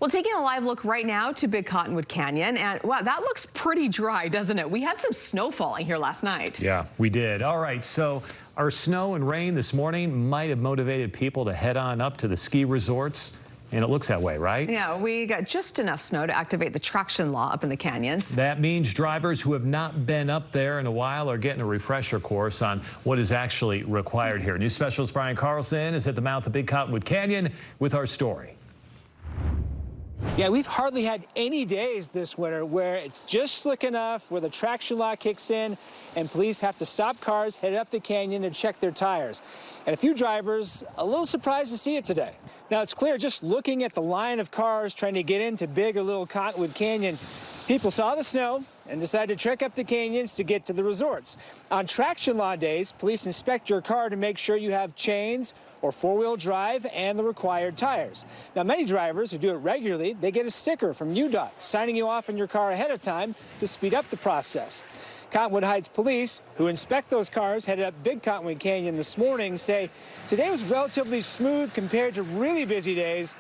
Well, taking a live look right now to Big Cottonwood Canyon, and wow, that looks pretty dry, doesn't it? We had some snow falling here last night. Yeah, we did. All right, so our snow and rain this morning might have motivated people to head on up to the ski resorts. And it looks that way, right? Yeah, we got just enough snow to activate the traction law up in the canyons. That means drivers who have not been up there in a while are getting a refresher course on what is actually required here. News specialist Brian Carlson is at the mouth of Big Cottonwood Canyon with our story. Yeah, we've hardly had any days this winter where it's just slick enough, where the traction law kicks in, and police have to stop cars headed up the canyon and check their tires. And a few drivers a little surprised to see it today. Now, it's clear just looking at the line of cars trying to get into Big or Little Cottonwood Canyon, people saw the snow and decided to trek up the canyons to get to the resorts. On traction law days, police inspect your car to make sure you have chains or four-wheel drive and the required tires. Now, many drivers who do it regularly, they get a sticker from UDOT signing you off in your car ahead of time to speed up the process. Cottonwood Heights police, who inspect those cars headed up Big Cottonwood Canyon this morning, say today was relatively smooth compared to really busy days,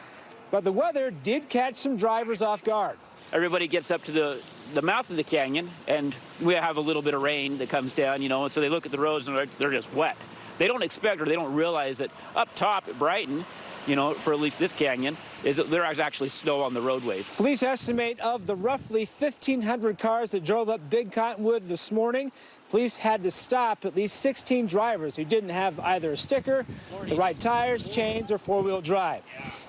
but the weather did catch some drivers off guard. Everybody gets up to the mouth of the canyon, and we have a little bit of rain that comes down, and so they look at the roads and they're just wet. They don't expect or they don't realize that up top at Brighton, for at least this canyon, is that there is actually snow on the roadways. Police estimate of the roughly 1,500 cars that drove up Big Cottonwood this morning, police had to stop at least 16 drivers who didn't have either a sticker, the right tires, chains, or four-wheel drive.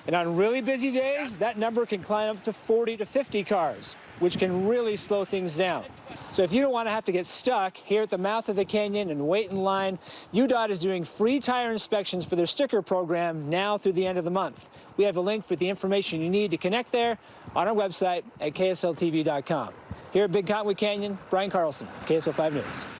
And on really busy days, that number can climb up to 40 to 50 cars, which can really slow things down. So if you don't want to have to get stuck here at the mouth of the canyon and wait in line, UDOT is doing free tire inspections for their sticker program now through the end of the month. We have a link with the information you need to connect there on our website at KSLTV.com. Here at Big Cottonwood Canyon, Brian Carlson, KSL 5 News.